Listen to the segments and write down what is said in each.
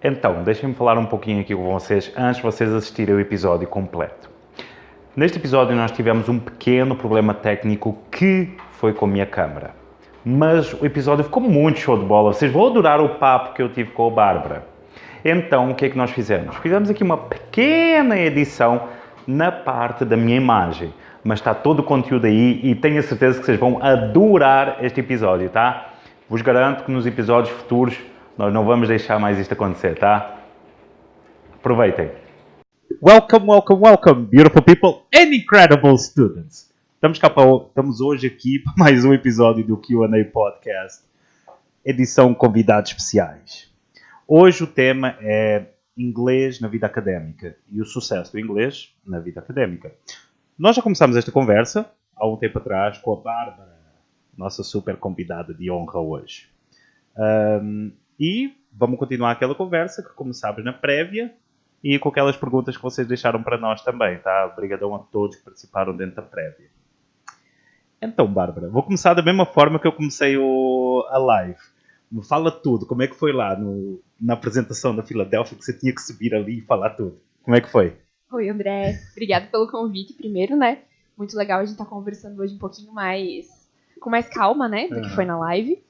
Então, deixem-me falar um pouquinho aqui com vocês antes de vocês assistirem o episódio completo. Neste episódio nós tivemos um pequeno problema técnico que foi com a minha câmera. Mas o episódio ficou muito show de bola. Vocês vão adorar o papo que eu tive com a Bárbara. Então, o que é que nós fizemos? Fizemos aqui uma pequena edição na parte da minha imagem. Mas está todo o conteúdo aí e tenho a certeza que vocês vão adorar este episódio, tá? Vos garanto que nos episódios futuros nós não vamos deixar mais isto acontecer, tá? Aproveitem! Welcome, beautiful people and incredible students. Estamos hoje aqui para mais um episódio do Q&A Podcast, edição convidados especiais. Hoje o tema é inglês na vida académica e o sucesso do inglês na vida académica. Nós já começámos esta conversa há um tempo atrás com a Bárbara, nossa super convidada de honra hoje. E vamos continuar aquela conversa que começámos na prévia e com aquelas perguntas que vocês deixaram para nós também, tá? Obrigadão a todos que participaram dentro da prévia. Então, Bárbara, vou começar da mesma forma que eu comecei a live. Me fala tudo, como é que foi lá na apresentação da Filadélfia, que você tinha que subir ali e falar tudo? Como é que foi? Oi, André. Obrigada pelo convite primeiro, né? Muito legal a gente estar conversando hoje um pouquinho com mais calma, né? Do que foi na live.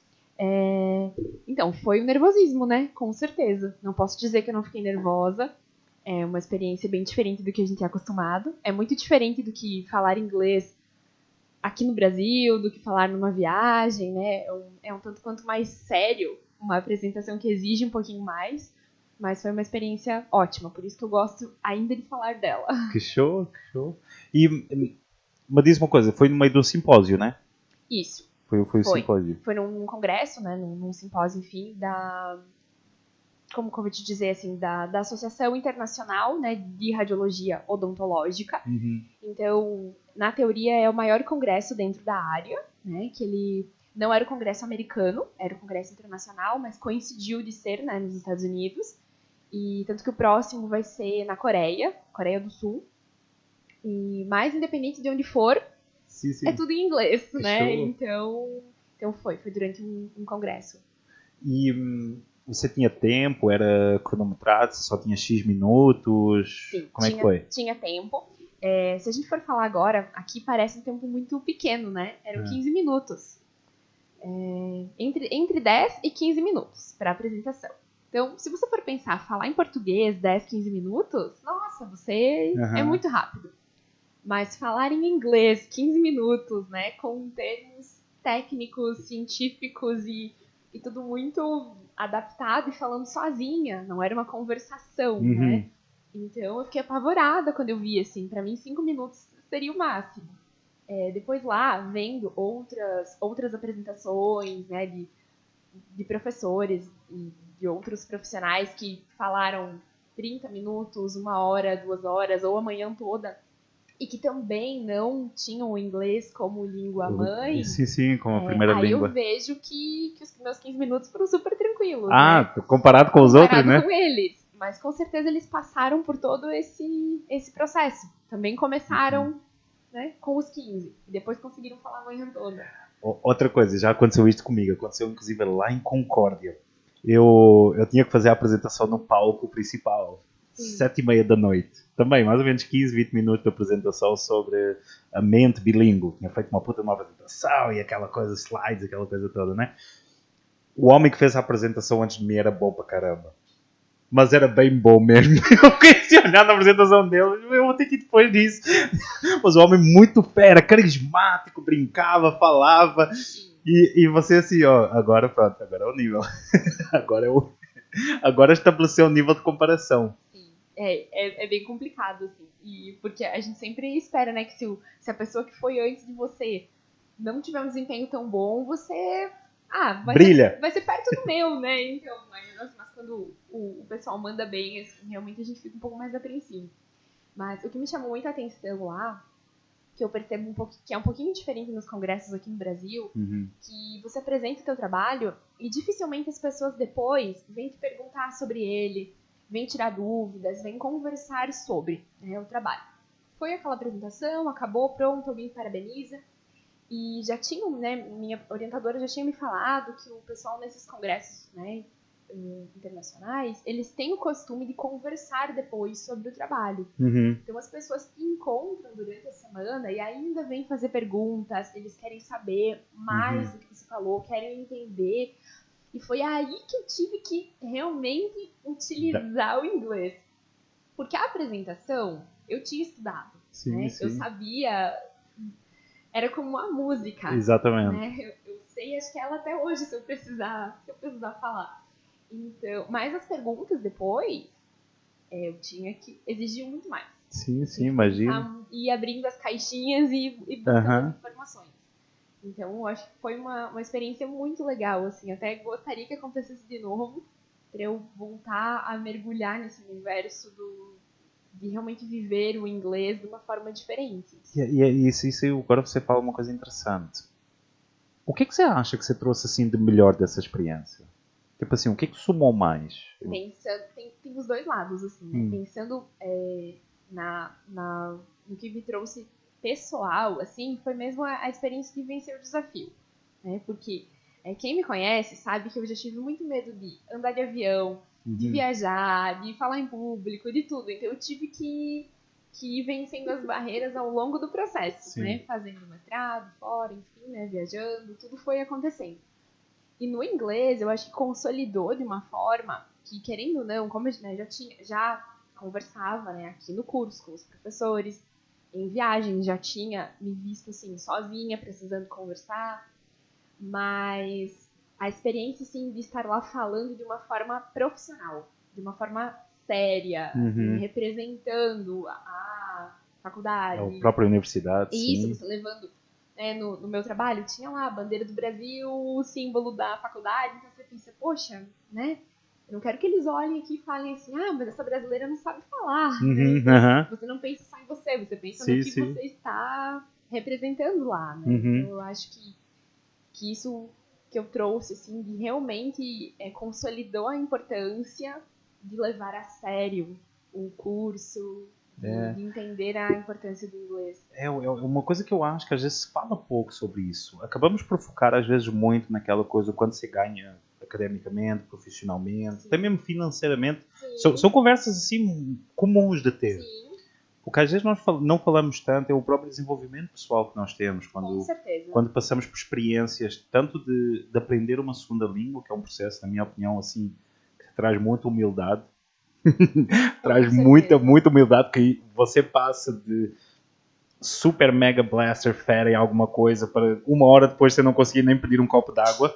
Então, foi um nervosismo, né? Com certeza. Não posso dizer que eu não fiquei nervosa. É uma experiência bem diferente do que a gente é acostumado. É muito diferente do que falar inglês aqui no Brasil, do que falar numa viagem, né? É um tanto quanto mais sério, uma apresentação que exige um pouquinho mais. Mas foi uma experiência ótima, por isso que eu gosto ainda de falar dela. Que show, que show. E me diz uma coisa, foi no meio de um simpósio, né? Isso. Foi um simpósio. Foi num congresso, né? Num simpósio, enfim, como eu vou te dizer, assim, da Associação Internacional, né, de Radiologia Odontológica. Uhum. Então, na teoria, é o maior congresso dentro da área, né? Que ele não era o congresso americano, era o congresso internacional, mas coincidiu de ser, né, nos Estados Unidos. E tanto que o próximo vai ser na Coreia do Sul. E mais independente de onde for, Sim. é tudo em inglês, né? Show. Então foi durante um congresso. E você tinha tempo? Era cronometrado? Você só tinha X minutos? Sim, Como é que foi? Tinha tempo. Se a gente for falar agora, aqui parece um tempo muito pequeno, né? Eram 15 minutos. Entre 10 e 15 minutos para a apresentação. Então, se você for pensar, falar em português 10, 15 minutos, nossa, você é muito rápido. Mas falar em inglês 15 minutos, né, com termos técnicos, científicos e tudo muito adaptado e falando sozinha, não era uma conversação, né? Então, eu fiquei apavorada quando eu vi, assim, pra mim 5 minutos seria o máximo. Depois lá, vendo outras apresentações, né, de professores e de outros profissionais que falaram 30 minutos, 1 hora, 2 horas ou a manhã toda e que também não tinham o inglês como língua mãe. Sim, como a primeira língua. Aí eu vejo que os meus 15 minutos foram super tranquilos, né? Comparado com os outros, né? Com eles. Mas com certeza eles passaram por todo esse processo. Também começaram né, com os 15 e depois conseguiram falar a manhã toda. Outra coisa, já aconteceu isto comigo. Aconteceu inclusive lá em Concórdia. Eu tinha que fazer a apresentação no palco principal, 7h30 da noite. Também, mais ou menos 15, 20 minutos de apresentação sobre a mente bilíngue. Tinha feito uma puta de uma apresentação e aquela coisa, slides, aquela coisa toda, né? O homem que fez a apresentação antes de mim era bom pra caramba. Mas era bem bom mesmo. Eu fiquei olhando na apresentação dele. Eu vou ter que ir depois disso. Mas o homem muito fera, carismático, brincava, falava. E você assim, ó, agora pronto, agora é o nível. Agora estabeleceu o nível de comparação. Sim, é bem complicado, assim. E porque a gente sempre espera, né, que se a pessoa que foi antes de você não tiver um desempenho tão bom, você... brilha. Vai ser perto do meu, né? Então, mas quando o pessoal manda bem, assim, realmente a gente fica um pouco mais apreensivo. Mas o que me chamou muita atenção lá, que eu percebo que é um pouquinho diferente nos congressos aqui no Brasil, que você apresenta o teu trabalho e dificilmente as pessoas depois vêm te perguntar sobre ele, vêm tirar dúvidas, vêm conversar sobre, né, o trabalho. Foi aquela apresentação, acabou, pronto, alguém parabeniza. E já tinham, né, minha orientadora já tinha me falado que o pessoal nesses congressos, né, internacionais, eles têm o costume de conversar depois sobre o trabalho. Então, as pessoas que encontram durante a semana e ainda vêm fazer perguntas, eles querem saber mais do que você falou, querem entender. E foi aí que eu tive que realmente utilizar o inglês. Porque a apresentação, eu tinha estudado. Sim, né? sim. Eu sabia... Era como uma música. Exatamente. Né? Eu sei, acho que ela até hoje, se eu precisar falar. Então, mas as perguntas depois, eu tinha que exigir muito mais. Sim, imagino. Ir abrindo as caixinhas e buscando as informações. Então, eu acho que foi uma experiência muito legal, assim. Até gostaria que acontecesse de novo, para eu voltar a mergulhar nesse universo de realmente viver o inglês de uma forma diferente. E isso agora você fala uma coisa interessante. O que você acha que você trouxe assim de melhor dessa experiência? Tipo assim, o que somou mais? Pensando, tem os dois lados, assim, né? Pensando no que me trouxe pessoal, assim, foi mesmo a experiência de vencer o desafio, né? Porque quem me conhece sabe que eu já tive muito medo de andar de avião, de viajar, de falar em público, de tudo. Então eu tive que ir vencendo as barreiras ao longo do processo, né? Fazendo mestrado, fora, enfim, né? Viajando, tudo foi acontecendo. E no inglês, eu acho que consolidou de uma forma que, querendo ou não, como eu já conversava, né, aqui no curso com os professores, em viagem já tinha me visto assim, sozinha, precisando conversar, mas a experiência assim, de estar lá falando de uma forma profissional, de uma forma séria, assim, representando a faculdade. A própria universidade, Isso, sim. você levando... no meu trabalho, tinha lá a bandeira do Brasil, o símbolo da faculdade, então você pensa, poxa, né? Eu não quero que eles olhem aqui e falem assim, mas essa brasileira não sabe falar. Né? Você não pensa só em você, você pensa no que você está representando lá, né? Então eu acho que isso que eu trouxe, assim, de realmente consolidou a importância de levar a sério o curso, de entender a importância do inglês. É uma coisa que eu acho que às vezes se fala pouco sobre isso. Acabamos por focar às vezes muito naquela coisa quando você ganha academicamente, profissionalmente, até mesmo financeiramente. São conversas assim comuns de ter. Sim. O que às vezes nós não falamos tanto é o próprio desenvolvimento pessoal que nós temos quando passamos por experiências tanto de aprender uma segunda língua, que é um processo, na minha opinião, assim, que traz muita humildade. Traz muita humildade, que você passa de super mega blaster fera em alguma coisa para uma hora depois você não conseguir nem pedir um copo d'água,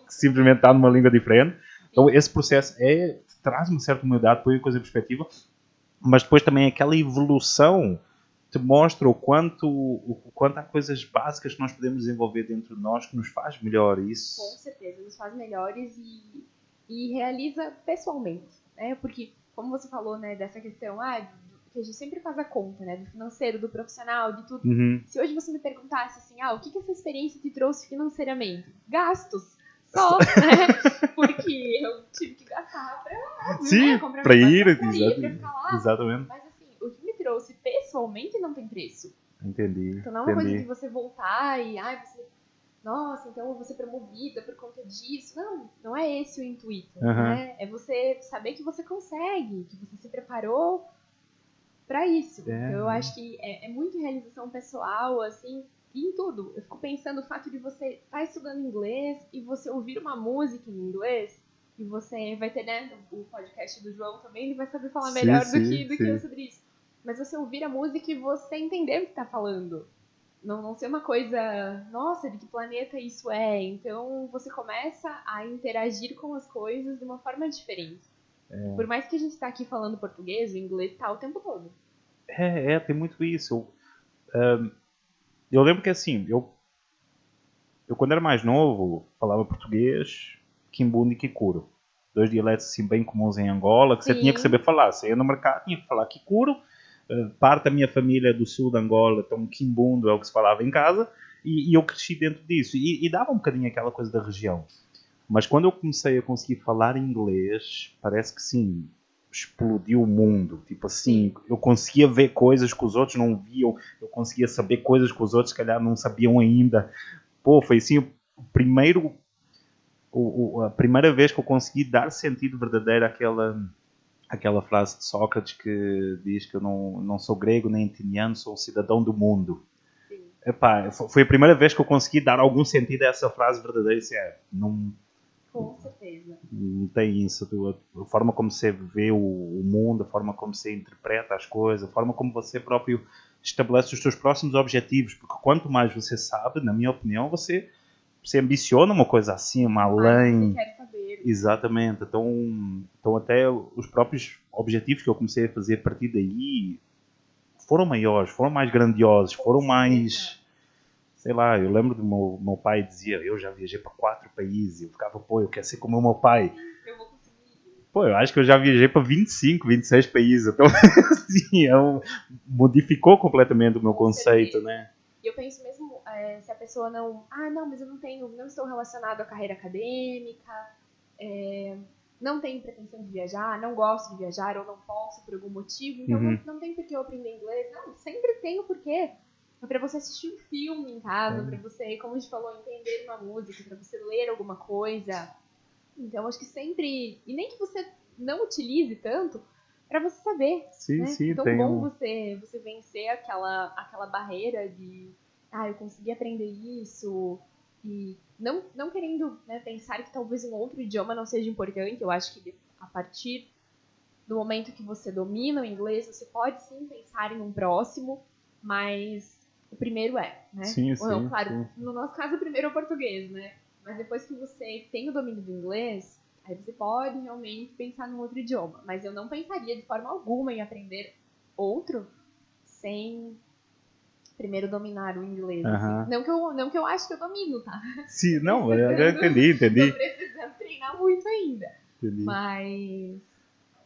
que simplesmente está numa língua diferente. Então esse processo traz uma certa humildade, põe a coisa em perspectiva, mas depois também aquela evolução te mostra o quanto há coisas básicas que nós podemos desenvolver dentro de nós que nos faz melhor isso. Com certeza, nos faz melhores e realiza pessoalmente, né? Porque, como você falou, né, dessa questão, que a gente sempre faz a conta, né, do financeiro, do profissional, de tudo. Se hoje você me perguntasse assim, o que essa experiência te trouxe financeiramente? Gastos. Só, né? Porque eu tive que gastar pra comprar para ir, pra ficar lá. Exatamente. Mas assim, o que me trouxe pessoalmente não tem preço. Entendi. Então não é uma coisa de você voltar e nossa, então eu vou ser promovida por conta disso. Não é esse o intuito, né? É você saber que você consegue, que você se preparou pra isso. Então eu acho que é muito realização pessoal, assim, e em tudo. Eu fico pensando o fato de você estar estudando inglês e você ouvir uma música em inglês, e você vai ter, né, o podcast do João também, ele vai saber falar melhor do que eu sobre isso. Mas você ouvir a música e você entender o que tá falando. Não ser uma coisa, nossa, de que planeta isso é? Então você começa a interagir com as coisas de uma forma diferente. Por mais que a gente tá aqui falando português, o inglês tá o tempo todo. Tem muito isso. Eu lembro que assim, eu quando era mais novo, falava português, Kimbundu e Kikuro. 2 dialetos assim bem comuns em Angola, que você tinha que saber falar. Você ia no mercado, tinha que falar Kikuro. Parte da minha família é do sul de Angola, então Kimbundu é o que se falava em casa, e eu cresci dentro disso. E dava um bocadinho aquela coisa da região. Mas quando eu comecei a conseguir falar inglês, parece que sim, explodiu o mundo. Tipo assim, eu conseguia ver coisas que os outros não viam, eu conseguia saber coisas que os outros, se calhar, não sabiam ainda. Pô, foi assim o a primeira vez que eu consegui dar sentido verdadeiro àquela frase de Sócrates que diz que eu não sou grego nem ateniano, sou um cidadão do mundo. Sim. Epá, foi a primeira vez que eu consegui dar algum sentido a essa frase verdadeira. Não, Com certeza. não tem isso. A forma como você vê o mundo, a forma como você interpreta as coisas, a forma como você próprio estabelece os seus próximos objetivos. Porque quanto mais você sabe, na minha opinião, você ambiciona uma coisa acima, além. Você quer saber. Exatamente. Então até os próprios objetivos que eu comecei a fazer a partir daí foram maiores, foram mais grandiosos, foram mais... Sei lá, eu lembro do meu pai dizia, eu já viajei para 4 países, eu ficava, pô, eu quero ser como o meu pai. Eu vou conseguir. Pô, eu acho que eu já viajei para 25, 26 países, então assim, modificou completamente o meu conceito, né? E eu penso mesmo, se a pessoa não... não, mas eu não estou relacionado à carreira acadêmica, não tenho pretensão de viajar, não gosto de viajar ou não posso por algum motivo, então não tem por que eu aprender inglês. Não, sempre tem o porquê. É pra você assistir um filme em casa, pra você, como a gente falou, entender uma música, pra você ler alguma coisa. Então, acho que sempre... E nem que você não utilize tanto, pra você saber, Sim, né? sim, Então, tem bom você vencer aquela barreira de... eu consegui aprender isso... E não querendo, né, pensar que talvez um outro idioma não seja importante. Eu acho que a partir do momento que você domina o inglês, você pode sim pensar em um próximo, mas o primeiro né? Sim, Ou não, sim, claro, sim. no nosso caso o primeiro é o português, né? Mas depois que você tem o domínio do inglês, aí você pode realmente pensar num outro idioma. Mas eu não pensaria de forma alguma em aprender outro sem primeiro dominar o inglês. Assim. Não que eu acho que eu domino, tá? Sim, não, eu entendi. Tô precisando treinar muito ainda. Entendi. Mas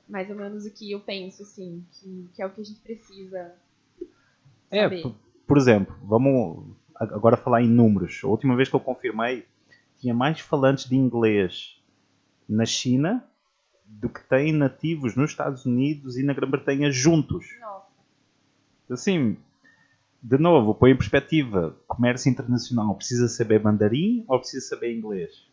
mais ou menos o que eu penso, assim, que é o que a gente precisa saber. Por exemplo, vamos agora falar em números. A última vez que eu confirmei, tinha mais falantes de inglês na China do que tem nativos nos Estados Unidos e na Grã-Bretanha juntos. Nossa. Assim, de novo, põe em perspectiva, comércio internacional, precisa saber mandarim ou precisa saber inglês?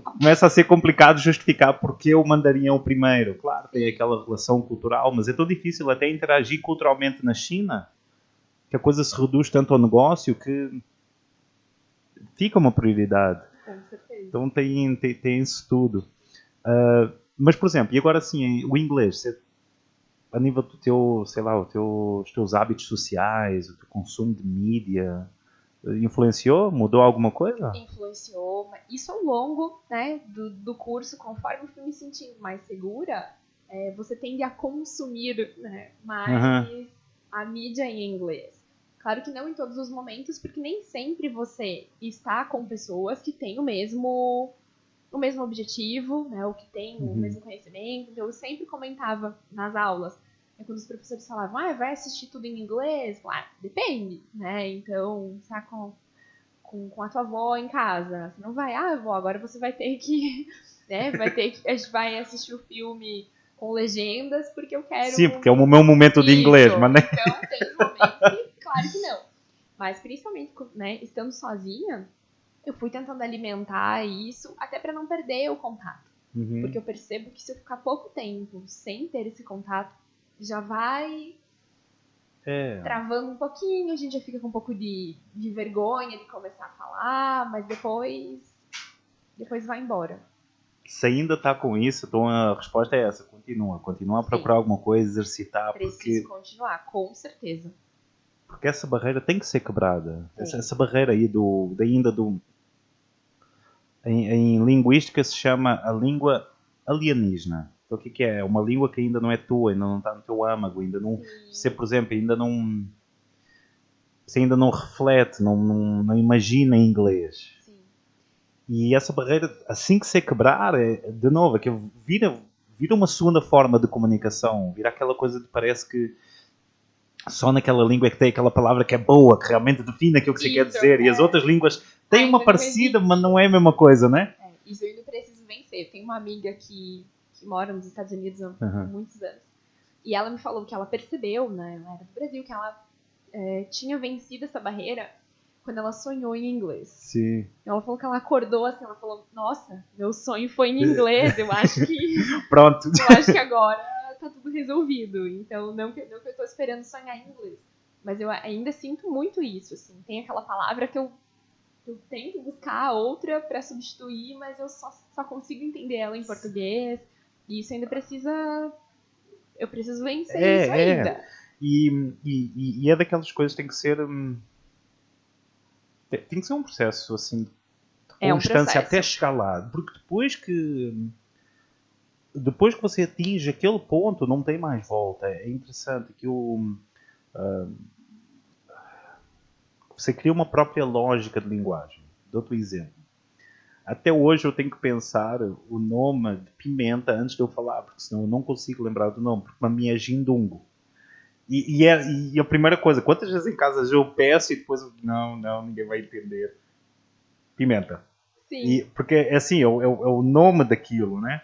Começa a ser complicado justificar porque o mandarim é o primeiro. Claro, tem aquela relação cultural, mas é tão difícil até interagir culturalmente na China que a coisa se reduz tanto ao negócio que fica uma prioridade. Com certeza. Então tem isso tudo. Mas, por exemplo, e agora sim, o inglês, a nível do teu, sei lá, os teus hábitos sociais, o teu consumo de mídia, influenciou? Mudou alguma coisa? Influenciou. Isso ao longo, né, do curso, conforme eu fui me sentindo mais segura, você tende a consumir, né, mais a mídia em inglês. Claro que não em todos os momentos, porque nem sempre você está com pessoas que têm o mesmo objetivo, né, ou que têm o mesmo conhecimento. Então eu sempre comentava nas aulas, quando os professores falavam, vai assistir tudo em inglês? Claro, depende, né? Então, você tá com a tua avó em casa, você não vai, avó, agora você vai ter que, né, a gente vai assistir o filme com legendas porque eu quero... Sim, porque é o meu momento de inglês, mas né? Então, tem os momentos que, claro que não. Mas, principalmente, né, estando sozinha, eu fui tentando alimentar isso até para não perder o contato. Porque eu percebo que se eu ficar pouco tempo sem ter esse contato, já vai travando um pouquinho, a gente já fica com um pouco de vergonha de começar a falar, mas depois vai embora. Se ainda está com isso, então a resposta é essa. Continua a procurar alguma coisa, exercitar. Preciso continuar, com certeza. Porque essa barreira tem que ser quebrada. Essa barreira aí em linguística se chama a língua alienígena. Então o que é? É uma língua que ainda não é tua, ainda não está no teu âmago, ainda não... Você, por exemplo, você ainda não reflete, não imagina em inglês. Sim. E essa barreira, assim que se quebrar, de novo, que vira uma segunda forma de comunicação, vira aquela coisa de parece que só naquela língua é que tem aquela palavra que é boa, que realmente define aquilo que você quer dizer, e as outras línguas têm uma parecida, mas não é a mesma coisa, né? Isso eu ainda preciso vencer. Eu tenho uma amiga que mora nos Estados Unidos há muitos anos, e ela me falou que ela percebeu, né, ela era do Brasil, que ela tinha vencido essa barreira quando ela sonhou em inglês. Sim. Ela falou que ela acordou assim, ela falou, nossa, meu sonho foi em inglês, eu acho que... Pronto. Eu acho que agora tá tudo resolvido. Então, não que eu tô esperando sonhar em inglês. Mas eu ainda sinto muito isso, assim. Tem aquela palavra que eu tento buscar outra pra substituir, mas eu só consigo entender ela em português. E isso ainda precisa... Eu preciso vencer isso ainda. E é daquelas coisas que tem que ser... Tem que ser um processo, assim, de constância até chegar lá. Porque depois que você atinge aquele ponto, não tem mais volta. É interessante que você cria uma própria lógica de linguagem. Dou-te um exemplo. Até hoje eu tenho que pensar o nome de pimenta antes de eu falar, porque senão eu não consigo lembrar do nome, porque para mim é gindungo. E a primeira coisa, quantas vezes em casa eu peço e depois não, ninguém vai entender. Pimenta. Sim. Porque é assim, é o nome daquilo, né?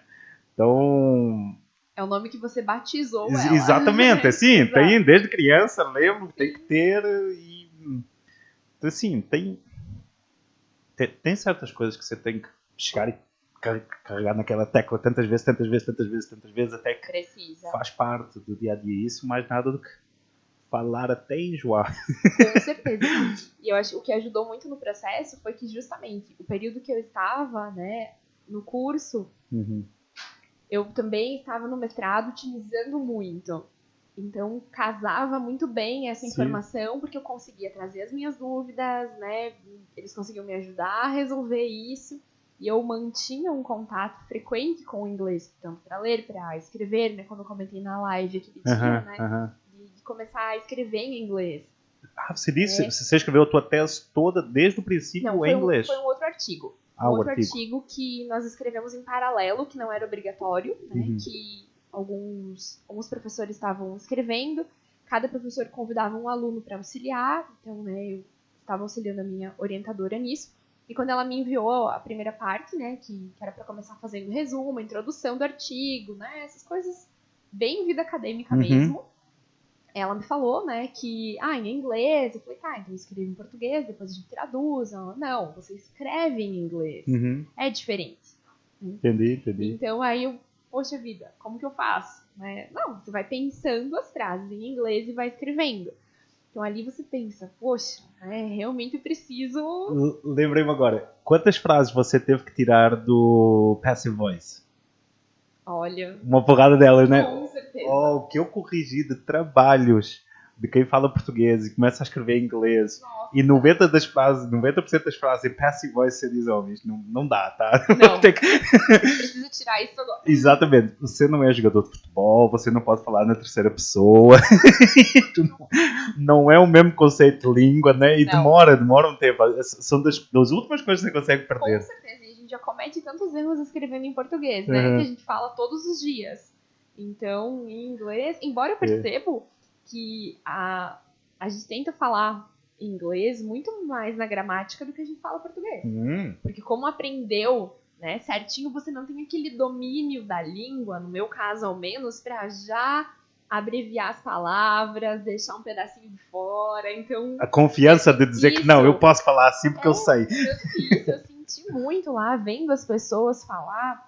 Então... É o nome que você batizou ela. Exatamente, assim, tem, desde criança, lembro que tem que ter e... Assim, tem certas coisas que você tem que chegar e carregar naquela tecla tantas vezes, até que precisa. Faz parte do dia a dia isso, mais nada do que falar até enjoar. Com certeza. E eu acho que o que ajudou muito no processo foi que justamente o período que eu estava, né, no curso, eu também estava no mestrado utilizando muito. Então, casava muito bem essa informação, porque eu conseguia trazer as minhas dúvidas, né? Eles conseguiam me ajudar a resolver isso. E eu mantinha um contato frequente com o inglês, tanto para ler, para escrever, né? Como eu comentei na live aquele dia, né? De começar a escrever em inglês. Você disse, você escreveu a tua tese toda desde o princípio em inglês? Foi um outro artigo. Outro artigo que nós escrevemos em paralelo, que não era obrigatório, né? Que alguns professores estavam escrevendo, cada professor convidava um aluno para auxiliar, então, né, eu estava auxiliando a minha orientadora nisso, e quando ela me enviou a primeira parte, né, que era para começar fazendo resumo, introdução do artigo, né, essas coisas bem vida acadêmica mesmo, ela me falou, né, que, em inglês, eu falei, tá, então eu escrevo em português, depois a gente traduz. Ela, não, você escreve em inglês, é diferente. Entendi. Então aí eu, poxa vida, como que eu faço? Né? Não, você vai pensando as frases em inglês e vai escrevendo. Então ali você pensa, poxa, realmente eu preciso... Lembrei-me agora, quantas frases você teve que tirar do Passive Voice? Olha... Uma porrada delas, né? Com certeza. O que eu corrigi de trabalhos de quem fala português e começa a escrever em inglês. Nossa. E 90% das frases em Passive Voice você diz, isto não dá, tá? Não, preciso tirar isso agora. Exatamente. Você não é jogador de futebol, você não pode falar na terceira pessoa. Não é o mesmo conceito de língua, né? E demora um tempo. São das últimas coisas que você consegue perder. Com certeza. E a gente já comete tantos erros escrevendo em português, né? Que a gente fala todos os dias. Então, em inglês, embora eu percebo que a gente tenta falar inglês muito mais na gramática do que a gente fala português. Porque como aprendeu, né, certinho, você não tem aquele domínio da língua, no meu caso ao menos, para já abreviar as palavras, deixar um pedacinho de fora. Então, a confiança de dizer que não, eu posso falar assim porque eu sei. Eu senti muito lá, vendo as pessoas falar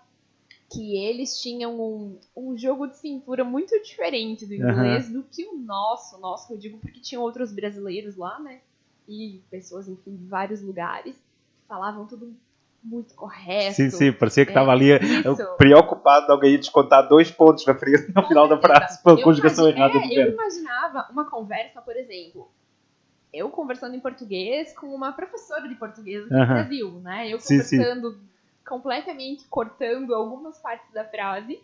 que eles tinham um jogo de cintura muito diferente do inglês do que o nosso, que eu digo porque tinham outros brasileiros lá, né? E pessoas, enfim, de vários lugares, que falavam tudo muito correto. Sim, parecia que estava ali preocupado de alguém descontar 2 pontos no final da frase pela conjugação errada do verbo. Eu imaginava uma conversa, por exemplo, eu conversando em português com uma professora de português aqui no Brasil, né? Eu conversando completamente cortando algumas partes da frase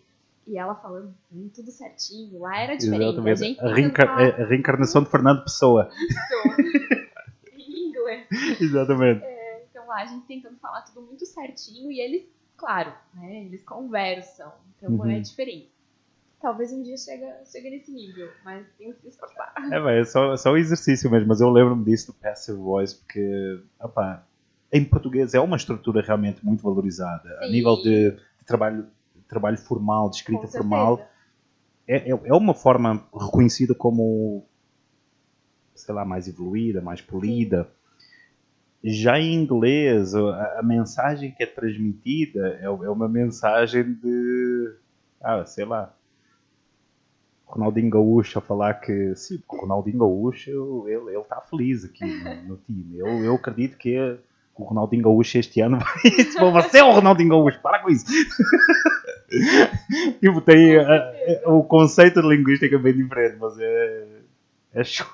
e ela falando tudo certinho. Lá era diferente. A gente a reencarnação de Fernando Pessoa. Isso. Em inglês. Exatamente. Então lá a gente tentando falar tudo muito certinho e eles, claro, né, eles conversam. Então é diferente. Talvez um dia chegue nesse nível, mas tem que se esforçar. É só um exercício mesmo, mas eu lembro-me disso do Passive Voice porque, em português é uma estrutura realmente muito valorizada. Sim. A nível de trabalho formal, de escrita formal, é uma forma reconhecida como, sei lá, mais evoluída, mais polida. Já em inglês, a mensagem que é transmitida é uma mensagem de, sei lá, Ronaldinho Gaúcho a falar que, sim, porque o Ronaldinho Gaúcho, ele está feliz aqui no time. Eu acredito que o Ronaldinho Gaúcho este ano você é o Ronaldinho Gaúcho, para com isso. Tipo, tem o conceito de linguística é bem diferente, mas é show.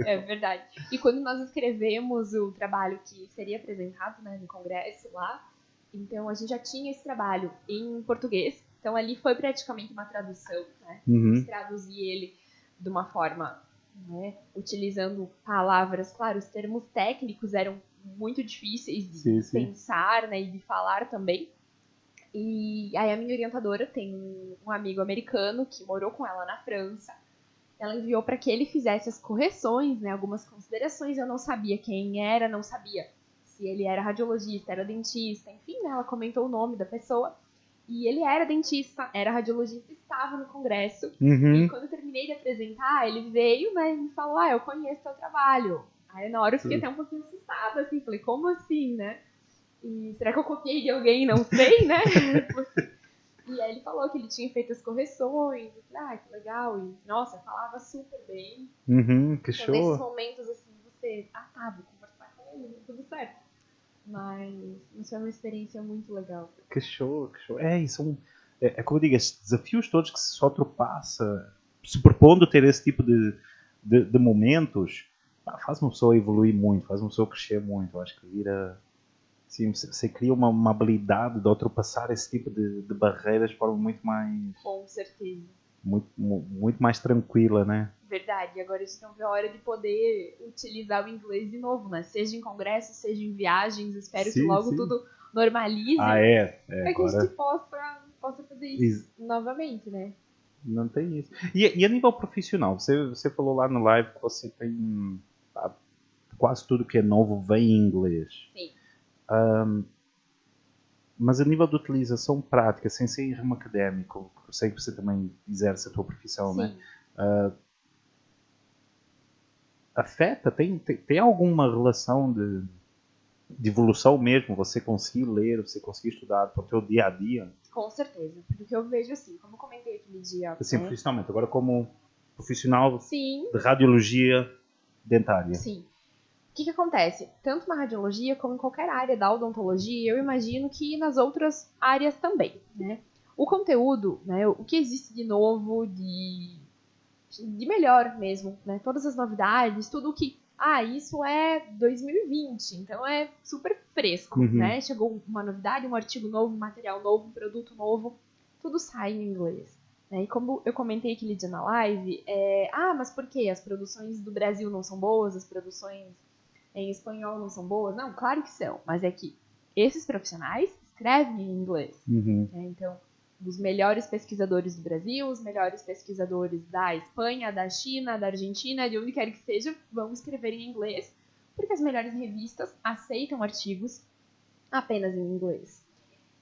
É verdade. E quando nós escrevemos o trabalho que seria apresentado, né, no congresso lá, então a gente já tinha esse trabalho em português. Então ali foi praticamente uma tradução, né? Traduzir ele de uma forma, né, utilizando palavras, claro, os termos técnicos eram muito difíceis de pensar, né, e de falar também. E aí a minha orientadora tem um amigo americano que morou com ela na França. Ela enviou para que ele fizesse as correções, né, algumas considerações. Eu não sabia quem era, não sabia se ele era radiologista, era dentista, enfim, né, ela comentou o nome da pessoa. E ele era dentista, era radiologista, estava no congresso. E quando eu terminei de apresentar, ele veio, né, e me falou, eu conheço teu trabalho. Aí na hora eu fiquei até um pouquinho assustada, assim, falei, como assim, né? E será que eu copiei de alguém? Não sei, né? E aí ele falou que ele tinha feito as correções. E falei, que legal. E, nossa, falava super bem. Que então, show. nesses momentos, assim, você... vou conversar com ele, tudo certo. Mas foi uma experiência muito legal. Que show, que show. É como eu digo, esses desafios todos que se só ultrapassa, se propondo ter esse tipo de momentos, faz uma pessoa evoluir muito, faz uma pessoa crescer muito. Eu acho que vira... Sim, você cria uma habilidade de ultrapassar esse tipo de barreiras de forma muito mais... Com certeza. Muito mais tranquila, né? Verdade. Agora a gente não vê a hora de poder utilizar o inglês de novo, né? Seja em congressos, seja em viagens. Espero que logo tudo normalize. Para que a gente possa fazer isso novamente, né? Não tem isso. E a nível profissional? Você falou lá no live que você tem... quase tudo que é novo vem em inglês. Sim. Mas a nível de utilização prática, sem ser em ramo académico, eu sei que você também exerce a tua profissão, Sim. né? Afeta? Tem alguma relação de evolução mesmo? Você conseguir ler, você conseguir estudar para o teu dia a dia? Com certeza. Porque eu vejo assim, como eu comentei aquele dia... Assim, profissionalmente. Agora como profissional Sim. de radiologia dentária. Sim. O que acontece? Tanto na radiologia como em qualquer área da odontologia, eu imagino que nas outras áreas também, né? O conteúdo, né, o que existe de novo, de melhor mesmo, né? Todas as novidades, tudo que... isso é 2020, então é super fresco, né? Chegou uma novidade, um artigo novo, um material novo, um produto novo, tudo sai em inglês. Né? E como eu comentei aquele dia na live, mas por quê? As produções do Brasil não são boas, as produções em espanhol não são boas? Não, claro que são, mas é que esses profissionais escrevem em inglês. Né? Então, os melhores pesquisadores do Brasil, os melhores pesquisadores da Espanha, da China, da Argentina, de onde quer que seja, vão escrever em inglês, porque as melhores revistas aceitam artigos apenas em inglês.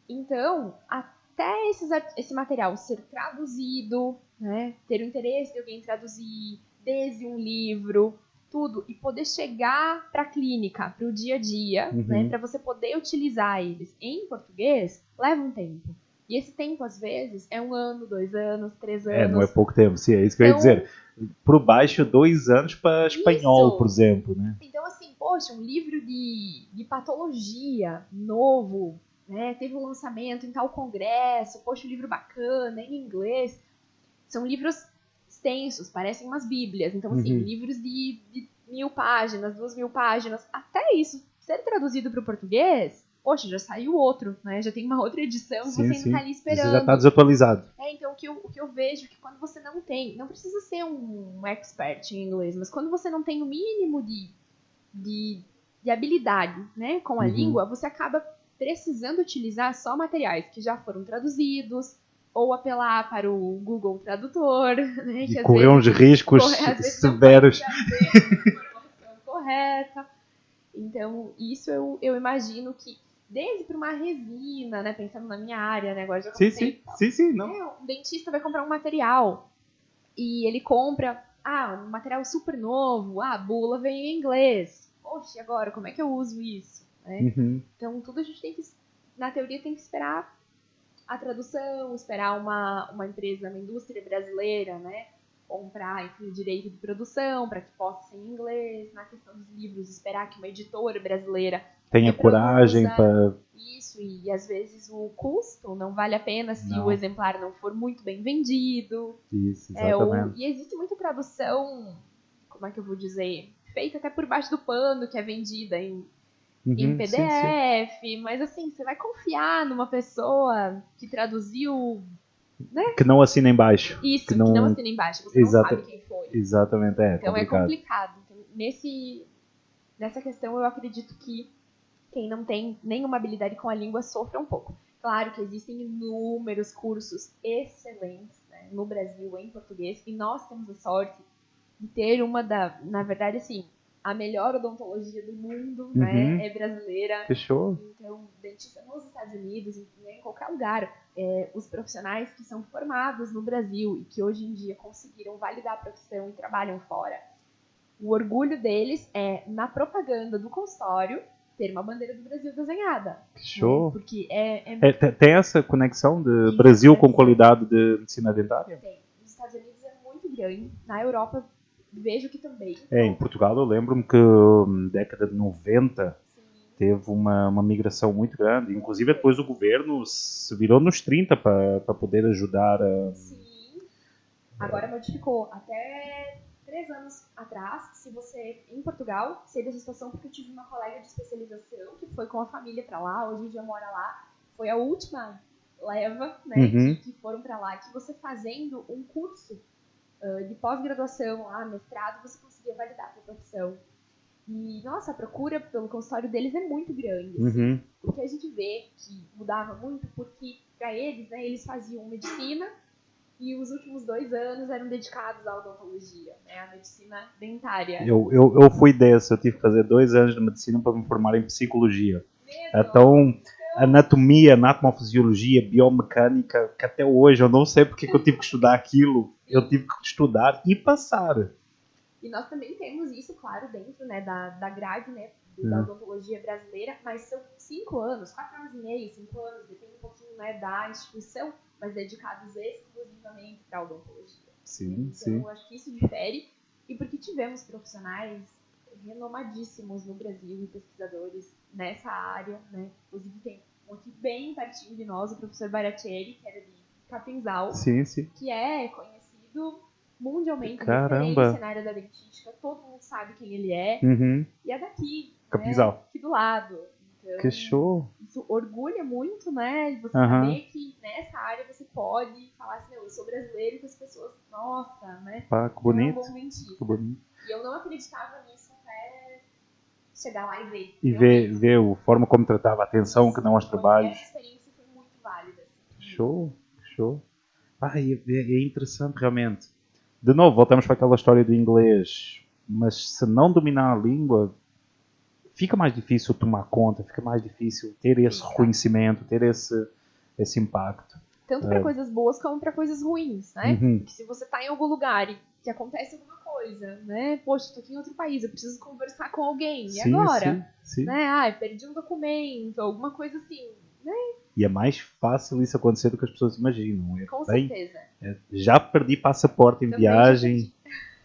Então, até esse material ser traduzido, né, ter o interesse de alguém traduzir desde um livro, tudo, e poder chegar para a clínica, para o dia a dia, né, para você poder utilizar eles em português, leva um tempo. E esse tempo, às vezes, é 1 ano, 2 anos, 3 anos. Não é pouco tempo, sim, é isso que eu ia dizer. Por baixo, 2 anos para espanhol, por exemplo, né? Então, assim, poxa, um livro de patologia novo, né, teve um lançamento em tal congresso, poxa, um livro bacana, em inglês. São livros extensos, parecem umas bíblias. Então, assim, livros de 1.000 páginas, 2.000 páginas. Até isso ser traduzido para o português, poxa, já saiu outro, né? Já tem uma outra edição e você ainda tá ali esperando. Você já tá desatualizado. Então, o que eu vejo é que quando você não precisa ser um expert em inglês, mas quando você não tem o mínimo de habilidade, né, com a língua, você acaba precisando utilizar só materiais que já foram traduzidos, ou apelar para o Google Tradutor, né? E correr uns riscos severos. Não a informação correta. Então, isso eu imagino que, desde para uma resina, né? Pensando na minha área, né? Agora já comecei. Sim, não. Um dentista vai comprar um material e ele compra um material super novo, a bula vem em inglês. poxa, e agora, como é que eu uso isso? Né? Então, tudo a gente tem que, na teoria, tem que esperar a tradução, esperar uma empresa, uma indústria brasileira, né, comprar, enfim, o direito de produção para que possa ser em inglês. Na questão dos livros, esperar que uma editora brasileira tenha coragem para... Isso, e às vezes o custo não vale a pena se o exemplar não for muito bem vendido. Isso, exatamente. E existe muita tradução, como é que eu vou dizer, feita até por baixo do pano, que é vendida em PDF, sim. Mas assim, você vai confiar numa pessoa que traduziu, né? Que não assina embaixo. Isso, que não assina embaixo, você não sabe quem foi. Exatamente, então complicado. É complicado. Então, nessa questão eu acredito que quem não tem nenhuma habilidade com a língua sofre um pouco. Claro que existem inúmeros cursos excelentes, né, no Brasil em português, e nós temos a sorte de ter na verdade, assim, a melhor odontologia do mundo, né, é brasileira. Fechou. Então, dentista nos Estados Unidos, em qualquer lugar, os profissionais que são formados no Brasil e que hoje em dia conseguiram validar a profissão e trabalham fora, o orgulho deles é, na propaganda do consultório, ter uma bandeira do Brasil desenhada. Show. Né? Porque tem essa conexão de Brasil com qualidade de medicina dentária? Tem. Nos Estados Unidos é muito grande. Na Europa, vejo que também. Em Portugal eu lembro-me que na década de 90 teve uma migração muito grande. Inclusive depois o governo se virou nos 30 para poder ajudar a... Sim. Agora modificou. Até 3 anos atrás, se você, em Portugal, sei dessa situação porque eu tive uma colega de especialização que foi com a família para lá, hoje em dia mora lá, foi a última leva, né, que foram para lá, que você fazendo um curso de pós-graduação lá, mestrado, você conseguia validar a sua profissão. E, nossa, a procura pelo consultório deles é muito grande, assim, porque a gente vê que mudava muito, porque para eles, né, eles faziam medicina, e os últimos 2 anos eram dedicados à odontologia, né, à medicina dentária. Eu fui dessa, eu tive que fazer 2 anos de medicina para me formar em psicologia. Então, anatomia, anatomofisiologia, biomecânica, que até hoje eu não sei porque que eu tive que estudar aquilo, eu tive que estudar e passar. E nós também temos isso, claro, dentro, né, da grade, né, da odontologia brasileira, mas são 5 anos, 4 anos e meio, 5 anos, depende um pouquinho, né, da instituição, mas dedicados exclusivamente para a odontologia. Sim, então, eu acho que isso difere, e porque tivemos profissionais renomadíssimos no Brasil e pesquisadores nessa área, né, inclusive tem um aqui bem pertinho de nós, o professor Baratieri, que era de Capinzal, que é conhecido mundialmente, referência na área da dentística, todo mundo sabe quem ele é, e é daqui, Capinzal, né, aqui do lado. Então, que show! Isso orgulha muito, né, de você saber que nessa área você pode falar assim, eu sou brasileiro, e que as pessoas, nossa, né, pá, que bonito. não vão mentir. Que bonito. E eu não acreditava nisso até chegar lá e ver. E ver a forma como tratava a atenção, que não aos trabalhos. Essa experiência foi muito válida. Show, show. É interessante realmente. De novo, voltamos para aquela história do inglês. Mas se não dominar a língua, fica mais difícil tomar conta, fica mais difícil ter esse reconhecimento, ter esse impacto. Tanto para coisas boas como para coisas ruins, né? Porque se você está em algum lugar e que acontece alguma coisa, né? Poxa, estou aqui em outro país, eu preciso conversar com alguém. E agora? Sim. Né? Perdi um documento, alguma coisa assim, né? E é mais fácil isso acontecer do que as pessoas imaginam. Com certeza. Já perdi passaporte em viagem.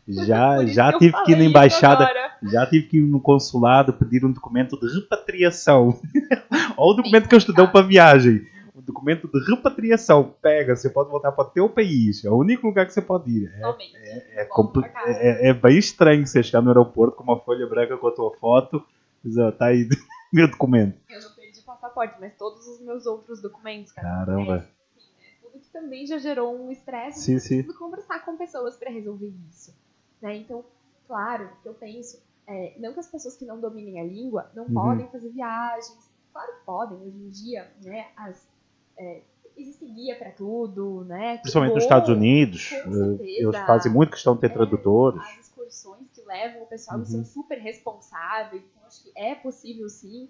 Já tive que ir na embaixada, já tive que ir no consulado pedir um documento de repatriação. Ou o documento que eles te dão para viagem. O documento de repatriação. Pega, você pode voltar para o teu país. É o único lugar que você pode ir. É bem estranho você chegar no aeroporto com uma folha branca com a tua foto. Está aí meu documento. Eu não perdi passaporte, mas todos os meus outros documentos. Caramba. Tudo que também já gerou um estresse. Sim. Preciso conversar com pessoas para resolver isso. Né? Então, claro que eu penso, não que as pessoas que não dominem a língua não podem fazer viagens. Claro que podem, hoje em dia, né? Existe guia para tudo, né? Principalmente nos Estados Unidos, eles fazem muito questão de ter tradutores. As excursões que levam o pessoal são super responsáveis, então acho que é possível sim.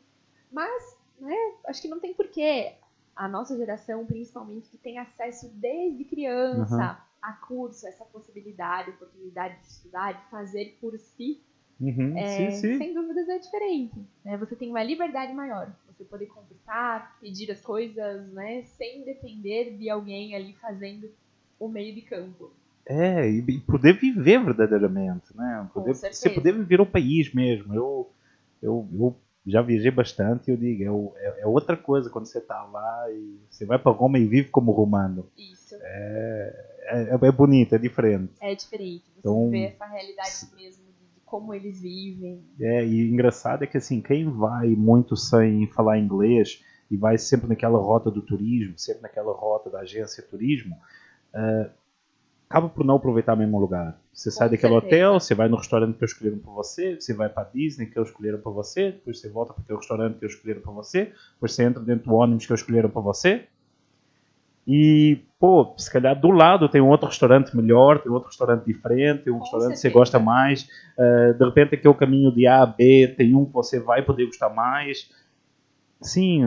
Mas, né, acho que não tem porquê a nossa geração, principalmente, que tem acesso desde criança a curso, essa possibilidade, oportunidade de estudar, de fazer por si, Sim. Sem dúvidas é diferente. Né? Você tem uma liberdade maior. Você poder conversar, pedir as coisas, né? Sem depender de alguém ali fazendo o meio de campo. E poder viver verdadeiramente, né? Com Você certeza. poder viver o país mesmo. Eu já viajei bastante e eu digo, é outra coisa quando você está lá e você vai para Roma e vive como romano. Isso. É bonito, é diferente. É diferente. Você Então, vê essa realidade mesmo de como eles vivem. E engraçado é que assim, quem vai muito sem falar inglês e vai sempre naquela rota do turismo, sempre naquela rota da agência de turismo, acaba por não aproveitar o mesmo lugar. Você sai daquele hotel, você vai no restaurante que eles escolheram para você, você vai para a Disney que eles escolheram para você, depois você volta para aquele restaurante que eles escolheram para você, depois você entra dentro do ônibus que eles escolheram para você. E, se calhar do lado tem um outro restaurante melhor, tem outro restaurante diferente, tem um restaurante que você gosta mais. De repente aquele caminho de A a B tem um que você vai poder gostar mais. Sim,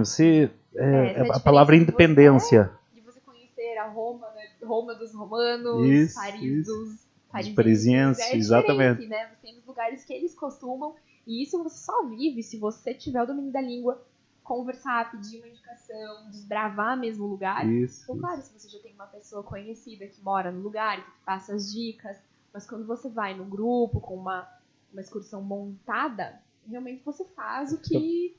a palavra independência. De você conhecer a Roma, né? Roma dos romanos, Paris dos parisienses, exatamente. Né? Você tem os lugares que eles costumam, e isso você só vive se você tiver o domínio da língua, conversar, pedir uma indicação, desbravar mesmo o lugar. Então, claro, se você já tem uma pessoa conhecida que mora no lugar, que te passa as dicas, mas quando você vai num grupo com uma excursão montada, realmente você faz o que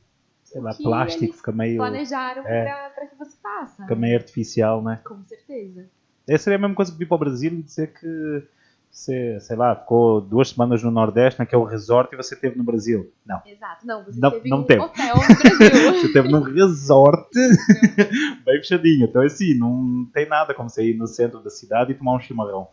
plástico fica meio planejaram para que você faça. Fica meio artificial, né? Com certeza. Essa seria a mesma coisa que vir para o Brasil e dizer que você, sei lá, ficou 2 semanas no Nordeste, naquele resort, e você esteve no Brasil. Não. Exato. Não, você esteve em um hotel no Brasil. Você esteve num resort bem fechadinho. Então, assim, não tem nada como você ir no centro da cidade e tomar um chimarrão.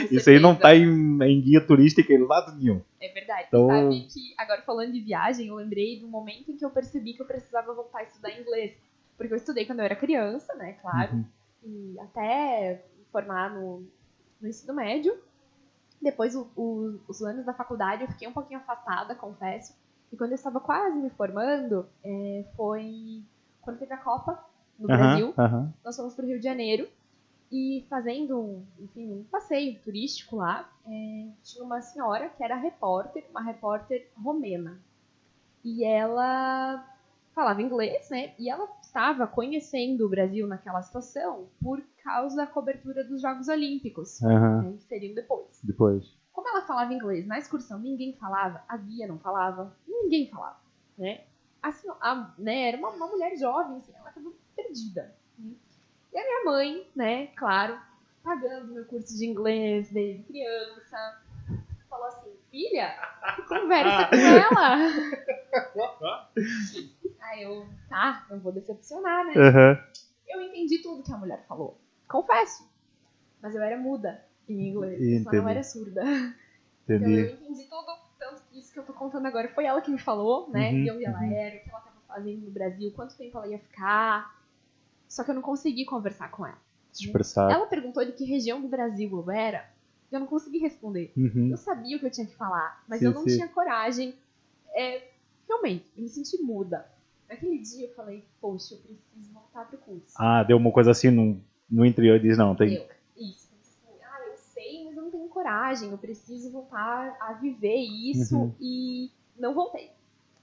Isso aí não está em guia turística em lado nenhum. É verdade. Então... Sabe que, agora falando de viagem, eu lembrei do momento em que eu percebi que eu precisava voltar a estudar inglês. Porque eu estudei quando eu era criança, né, claro. E até formar no ensino médio. Depois, os anos da faculdade, eu fiquei um pouquinho afastada, confesso. E quando eu estava quase me formando, foi quando teve a Copa no Brasil. Nós fomos para o Rio de Janeiro. E fazendo, enfim, um passeio turístico lá, tinha uma senhora que era uma repórter romena. E ela falava inglês, né? E ela estava conhecendo o Brasil naquela situação por causa da cobertura dos Jogos Olímpicos, né, que seriam depois. Como ela falava inglês na excursão, ninguém falava, a guia não falava, ninguém falava, né? Assim, era uma mulher jovem, assim, ela estava perdida. Né? E a minha mãe, né, claro, pagando meu curso de inglês desde criança, falou assim, filha, conversa com ela. Aí eu, não vou decepcionar, né? Eu entendi tudo que a mulher falou. Confesso. Mas eu era muda em inglês. Eu só não era surda. Então eu entendi tudo. Tanto que isso que eu tô contando agora foi ela que me falou, né? De onde ela era, o que ela tava fazendo no Brasil, quanto tempo ela ia ficar. Só que eu não consegui conversar com ela. Se expressar. Ela perguntou de que região do Brasil eu era. E eu não consegui responder. Eu sabia o que eu tinha que falar, mas eu não tinha coragem. Realmente, eu me senti muda. Naquele dia eu falei, poxa, eu preciso voltar pro curso. Deu uma coisa assim no interior e diz, não, tem... Isso. Eu sei, mas eu não tenho coragem. Eu preciso voltar a viver isso e não voltei.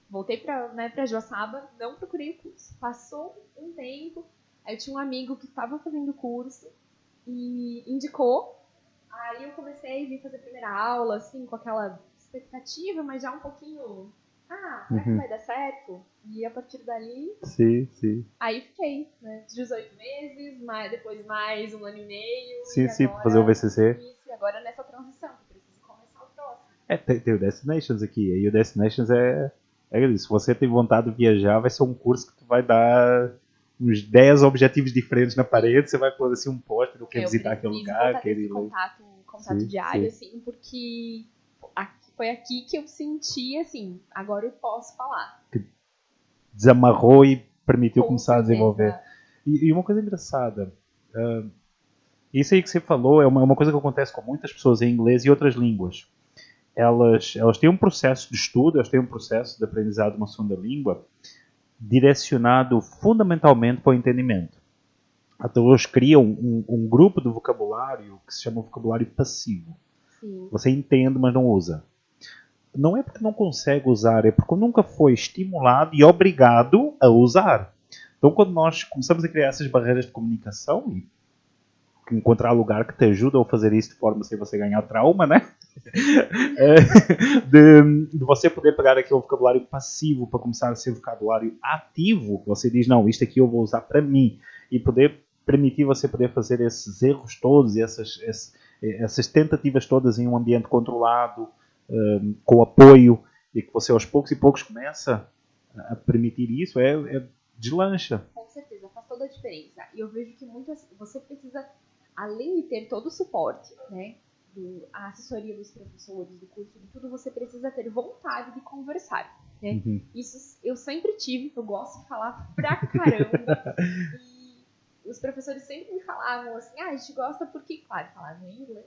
Voltei pra Joaçaba, não procurei o curso. Passou um tempo, aí eu tinha um amigo que estava fazendo o curso e indicou. Aí eu comecei a vir fazer a primeira aula, assim, com aquela expectativa, mas já um pouquinho... será que vai dar certo? E a partir dali... Sim. Aí fiquei, né? 18 meses, depois mais 1 ano e meio. Sim, para fazer o VCC. Isso, e agora nessa transição, que eu preciso começar o próximo. Tem o Destinations aqui. E o Destinations é isso. Se você tem vontade de viajar, vai ser um curso que tu vai dar uns 10 objetivos diferentes na parede. Você vai pôr assim um póster, quer visitar aquele lugar, quer ir contato diário, assim, porque foi aqui que eu senti, assim, agora eu posso falar. Desamarrou e permitiu começar a desenvolver. E uma coisa engraçada, isso aí que você falou é uma coisa que acontece com muitas pessoas em inglês e outras línguas. Elas têm um processo de estudo, elas têm um processo de aprendizado de uma segunda língua direcionado fundamentalmente para o entendimento. Então eles criam um grupo de vocabulário que se chama vocabulário passivo. Sim. Você entende, mas não usa. não é porque não consegue usar, é porque nunca foi estimulado e obrigado a usar. Então, quando nós começamos a criar essas barreiras de comunicação e encontrar lugar que te ajuda a fazer isso de forma sem você ganhar trauma, né? de você poder pegar aquele vocabulário passivo para começar a ser vocabulário ativo, você diz, não, isto aqui eu vou usar para mim, e poder permitir você poder fazer esses erros todos, essas tentativas todas em um ambiente controlado, com apoio, e que você aos poucos e poucos começa a permitir isso, deslancha. Com certeza, faz toda a diferença. E eu vejo que você precisa, além de ter todo o suporte, né, a assessoria dos professores, do curso, de tudo, você precisa ter vontade de conversar, né? Uhum. Isso eu sempre tive, eu gosto de falar pra caramba. E os professores sempre me falavam assim, a gente gosta porque, claro, falavam em inglês,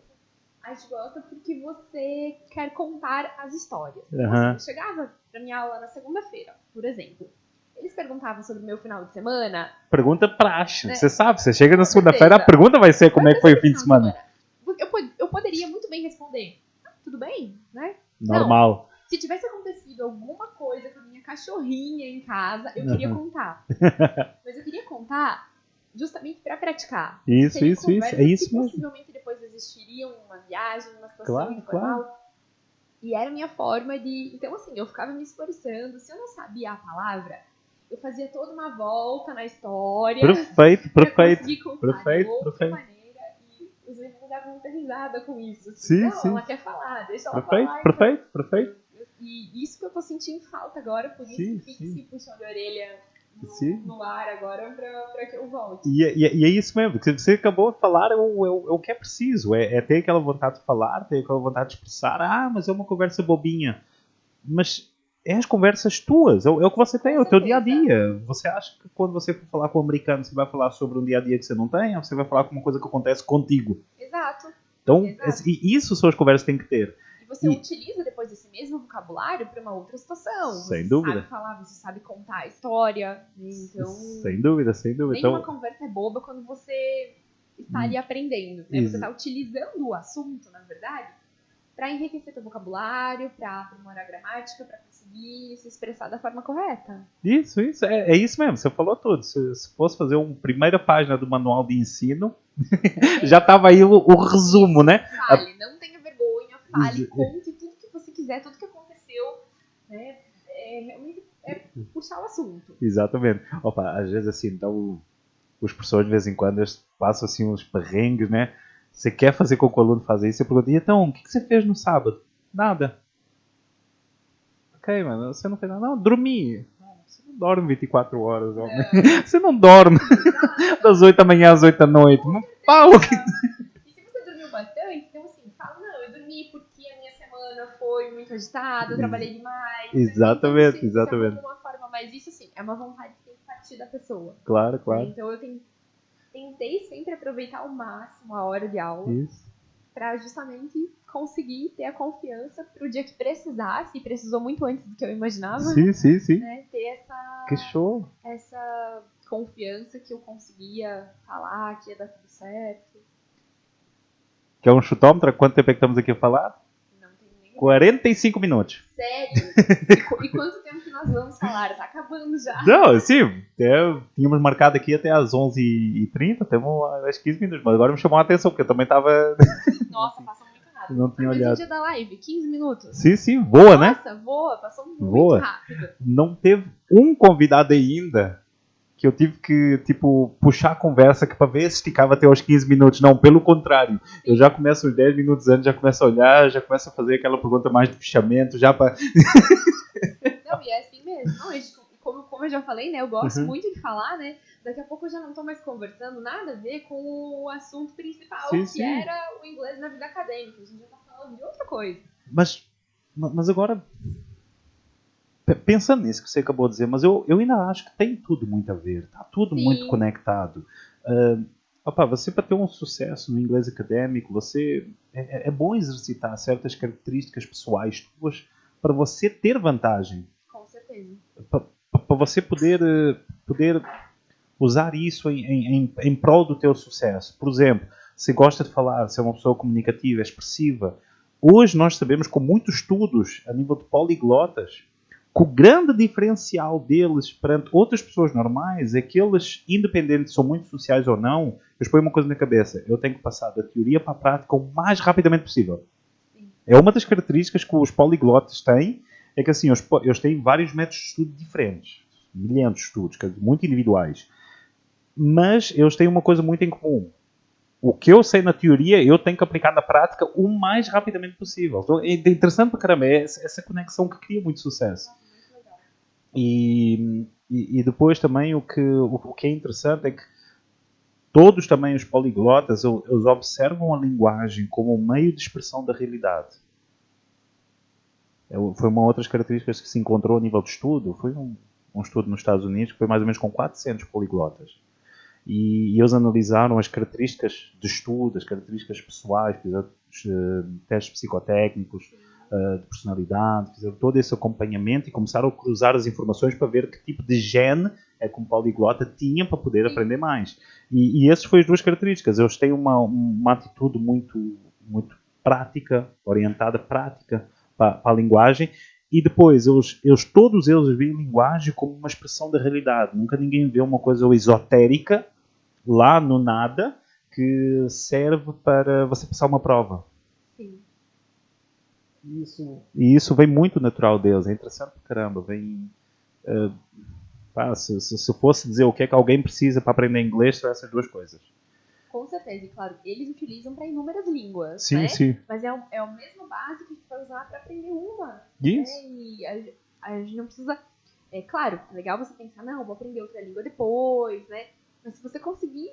a gente gosta porque você quer contar as histórias. Uhum. Eu chegava pra minha aula na segunda-feira, por exemplo. Eles perguntavam sobre o meu final de semana. Pergunta praxe. Né? Você sabe, você chega na segunda-feira, a pergunta vai ser como é que foi o fim de semana. Eu poderia muito bem responder, tudo bem, né? Normal. Não, se tivesse acontecido alguma coisa com a minha cachorrinha em casa, eu queria contar. Mas eu queria contar justamente para praticar. Isso. É isso que mesmo. Possivelmente depois existiriam em uma viagem, numa situação informal. Claro. E era a minha forma de... Então, assim, eu ficava me esforçando. Se eu não sabia a palavra, eu fazia toda uma volta na história. Perfeito. Maneira, e os meninos davam muita risada com isso. Assim, sim. Ela quer falar, deixa ela falar. Perfeito. E isso que eu tô sentindo falta agora, por isso que fica esse puxão de orelha no ar agora pra que eu volte. E é isso mesmo, que você acabou de falar, é o que é preciso, é ter aquela vontade de falar, ter aquela vontade de expressar, mas é uma conversa bobinha. Mas é as conversas tuas, é o que você tem, é o teu dia-a-dia. Você acha que quando você for falar com um americano, você vai falar sobre um dia-a-dia que você não tem, ou você vai falar com uma coisa que acontece contigo? Exato. Então, isso são as conversas que tem que ter. E você utiliza depois esse mesmo vocabulário para uma outra situação. Sem dúvida. Você sabe falar, você sabe contar a história. Então, sem dúvida. Nenhuma conversa é boba quando você está ali aprendendo. Né? Você está utilizando o assunto, na verdade, para enriquecer teu vocabulário, para aprimorar a gramática, para conseguir se expressar da forma correta. Isso. É isso mesmo, você falou tudo. Se fosse fazer uma primeira página do manual de ensino, já estava aí o resumo, né? Fale, não tenha vergonha, fale, conte tudo que você quiser, tudo que aconteceu, né? Realmente puxar o assunto. Exatamente. Opa, às vezes assim, então, os professores de vez em quando passam assim uns perrengues, né? Você quer fazer com que o aluno faça isso? Você pergunta, então, o que você fez no sábado? Nada. Ok, mano, você não fez nada. Não, dormi. Você não dorme 24 horas, homem. Você não dorme das 8 da manhã às 8 da noite. Não fala. E se você dormiu bastante, então assim, fala, não, eu dormi porque a minha semana foi muito agitada, eu trabalhei demais. Exatamente, então, exatamente. De uma forma, mas isso assim, é uma vontade que tem que partir da pessoa. Claro. Então eu tentei sempre aproveitar ao máximo a hora de aula para justamente conseguir ter a confiança para o dia que precisasse, e precisou muito antes do que eu imaginava. Sim. Né, ter que show. Essa confiança que eu conseguia falar, que ia dar tudo certo. Quer um chutômetro? Quanto tempo é que estamos aqui a falar? Não tenho nem 45 minutos. Sério? E quanto tempo que nós vamos falar? Tá acabando já. Não, sim. Tínhamos marcado aqui até às 11h30, temos acho 15 minutos. Mas agora me chamou a atenção, porque eu também estava... Nossa, passou muito rápido. Não tinha olhado. Mas o dia da live, 15 minutos. Sim, voa, né? Nossa, voa, passou muito rápido. Não teve um convidado ainda que eu tive que, puxar a conversa que para ver se esticava até aos 15 minutos. Não, pelo contrário. Eu já começo os 10 minutos antes, já começo a olhar, já começo a fazer aquela pergunta mais de fechamento, já para... Não, e é assim mesmo. Não, como eu já falei, né, eu gosto muito de falar, né, daqui a pouco eu já não tô mais conversando, nada a ver com o assunto principal, que era o inglês na vida acadêmica. A gente já tá falando de outra coisa. Mas agora... Pensando nisso que você acabou de dizer, mas eu ainda acho que tem tudo muito a ver, está tudo muito conectado. Você para ter um sucesso no inglês académico, é bom exercitar certas características pessoais tuas para você ter vantagem. Com certeza. Para você poder usar isso em prol do teu sucesso. Por exemplo, se gosta de falar, se é uma pessoa comunicativa, expressiva, hoje nós sabemos, com muitos estudos a nível de poliglotas, que o grande diferencial deles perante outras pessoas normais é que eles, independente se são muito sociais ou não, eles põem uma coisa na cabeça: eu tenho que passar da teoria para a prática o mais rapidamente possível. É uma das características que os poliglotas têm, é que assim, eles têm vários métodos de estudo diferentes, milhares de estudos, muito individuais, mas eles têm uma coisa muito em comum. O que eu sei na teoria, eu tenho que aplicar na prática o mais rapidamente possível. Então, é interessante para caramba, é essa conexão que cria muito sucesso. E depois também o que é interessante é que todos também os poliglotas, eles observam a linguagem como um meio de expressão da realidade. Foi uma outra característica que se encontrou a nível de estudo. Foi um estudo nos Estados Unidos que foi mais ou menos com 400 poliglotas. E eles analisaram as características de estudo, as características pessoais, fizeram testes psicotécnicos, de personalidade, fizeram todo esse acompanhamento e começaram a cruzar as informações para ver que tipo de gene é que um poliglota tinha para poder aprender mais. E essas foram as duas características. Eles têm uma atitude muito, muito prática, orientada prática para a linguagem. E depois, todos eles veem a linguagem como uma expressão da realidade. Nunca ninguém vê uma coisa esotérica, lá no nada, que serve para você passar uma prova. Sim. E isso vem muito natural deles. É interessante pra caramba. Se fosse dizer o que é que alguém precisa para aprender inglês, são essas duas coisas. Com certeza, e claro, eles utilizam para inúmeras línguas, sim, né? Sim. Mas é o mesmo básico que a gente vai usar para aprender uma. Isso. Né? E a gente não precisa... É claro, é legal você pensar, não, vou aprender outra língua depois, né? Mas se você conseguir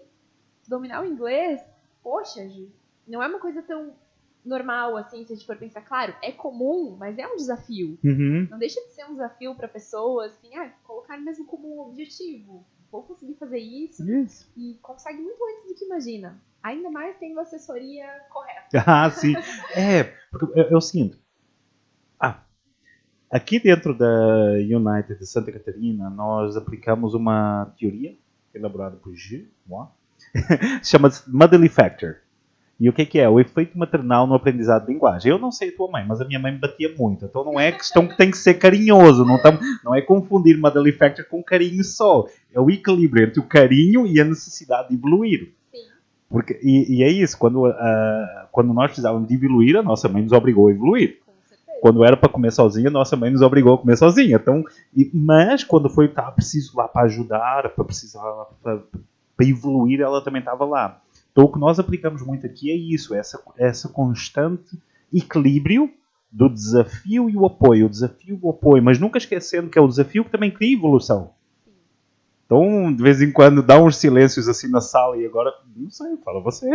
dominar o inglês, poxa, não é uma coisa tão normal assim, se a gente for pensar. Claro, é comum, mas é um desafio. Uhum. Não deixa de ser um desafio para pessoas, assim, colocar mesmo como um objetivo. Vou conseguir fazer isso e consegue muito antes do que imagina. Ainda mais tendo a assessoria correta. Ah, sim. Porque é o seguinte. Aqui dentro da United de Santa Catarina, nós aplicamos uma teoria elaborada por chama-se Motherly Factor. E o que é? O efeito maternal no aprendizado de linguagem. Eu não sei a tua mãe, mas a minha mãe me batia muito. Então não é questão que tem que ser carinhoso. Não é confundir Motherly Factor com carinho só. É o equilíbrio entre o carinho e a necessidade de evoluir. Sim. E é isso. Quando nós precisávamos de evoluir, a nossa mãe nos obrigou a evoluir. Quando era para comer sozinha, nossa mãe nos obrigou a comer sozinha. Então, mas quando foi preciso lá para ajudar, para evoluir, ela também estava lá. Então o que nós aplicamos muito aqui é isso, essa constante equilíbrio do desafio e o apoio, mas nunca esquecendo que é o desafio que também cria evolução. Então, de vez em quando, dá uns silêncios assim na sala e agora, não sei, fala você.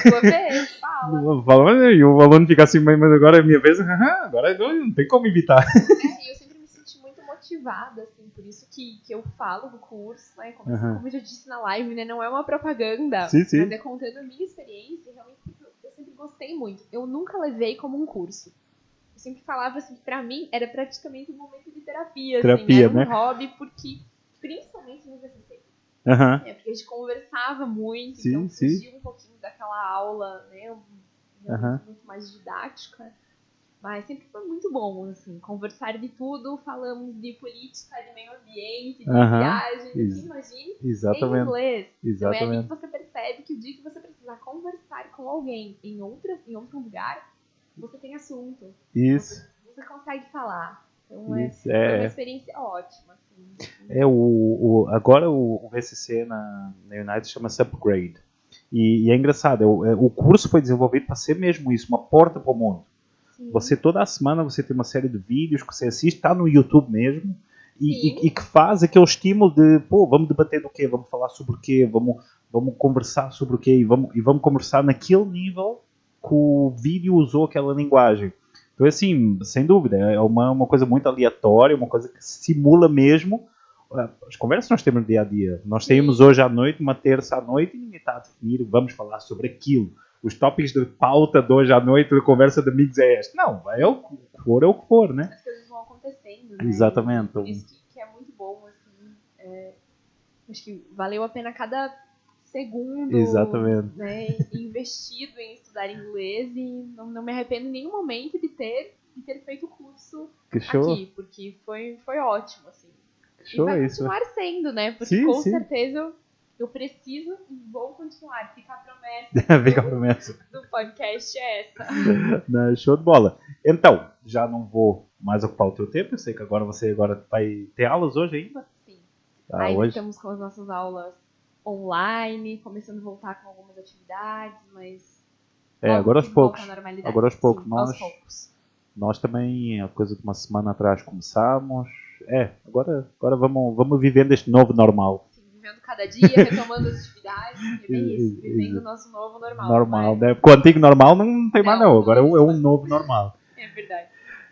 Sua vez, fala. E o aluno fica assim, mas agora é minha vez, agora não tem como evitar. Eu sempre me senti muito motivada, assim, por isso que eu falo do curso, né? Como eu já disse na live, né? Não é uma propaganda, sim. Mas é contando a minha experiência, realmente eu sempre gostei muito. Eu nunca levei como um curso. Eu sempre falava assim, que pra mim era praticamente um momento de terapia, assim, era um hobby, porque, principalmente no VCC, porque a gente conversava muito, então fugia um pouquinho daquela aula, né? Muito mais didática. Mas sempre foi muito bom, assim, conversar de tudo, falamos de política, de meio ambiente, de viagem, imagine, em inglês. Então é ali que você percebe que o dia que você precisar conversar com alguém em outro lugar, você tem assunto. Isso. Você consegue falar. Então Isso, foi uma experiência ótima. Assim. Agora o VCC na United chama-se Upgrade. E é engraçado, o curso foi desenvolvido para ser mesmo isso, uma porta para o mundo. Você, toda a semana, você tem uma série de vídeos que você assiste, está no YouTube mesmo, e que faz aquele estímulo de, vamos debater do quê, vamos falar sobre o quê, vamos conversar sobre o quê, e vamos conversar naquele nível que o vídeo usou aquela linguagem. Então, assim, sem dúvida, é uma coisa muito aleatória, uma coisa que simula mesmo as conversas que nós temos no dia a dia. Nós saímos hoje à noite, uma terça à noite, e ninguém está a definir, vamos falar sobre aquilo. Os tópicos de pauta de hoje à noite, de conversa de amigos é este. Não, é o que for, né? As coisas vão acontecendo, né? Exatamente. Por isso que é muito bom, assim. Acho que valeu a pena cada segundo, Exatamente. né, investido em estudar inglês e não me arrependo em nenhum momento de ter feito o curso Que show. aqui, porque foi ótimo, assim. Show, e vai isso. continuar sendo, né? Porque Sim, com sim. certeza eu preciso e vou continuar. Fica a promessa Fica a promessa. do podcast é essa. Show de bola. Então, já não vou mais ocupar o teu tempo. Eu sei que você vai ter aulas hoje ainda. Sim. Ah, Ainda hoje? estamos com as nossas aulas online, começando a voltar com algumas atividades, mas Agora aos poucos. Agora Aos poucos. Sim, aos poucos. Nós também, a coisa de uma semana atrás começámos. Agora vamos vivendo este novo normal. Sim, vivendo cada dia, retomando as atividades, é bem isso, vivendo o nosso novo normal. Normal, né? Porque o antigo normal não tem mais não, agora é um novo normal. É verdade.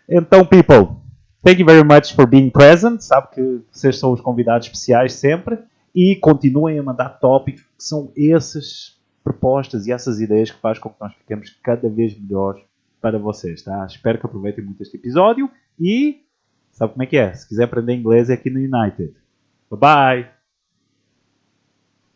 Então, people, thank you very much for being present. Sabe que vocês são os convidados especiais sempre. E continuem a mandar tópicos, que são essas propostas e essas ideias que fazem com que nós fiquemos cada vez melhores para vocês, tá? Espero que aproveitem muito este episódio e sabe como é que é? Se quiser aprender inglês é aqui no United. Bye bye!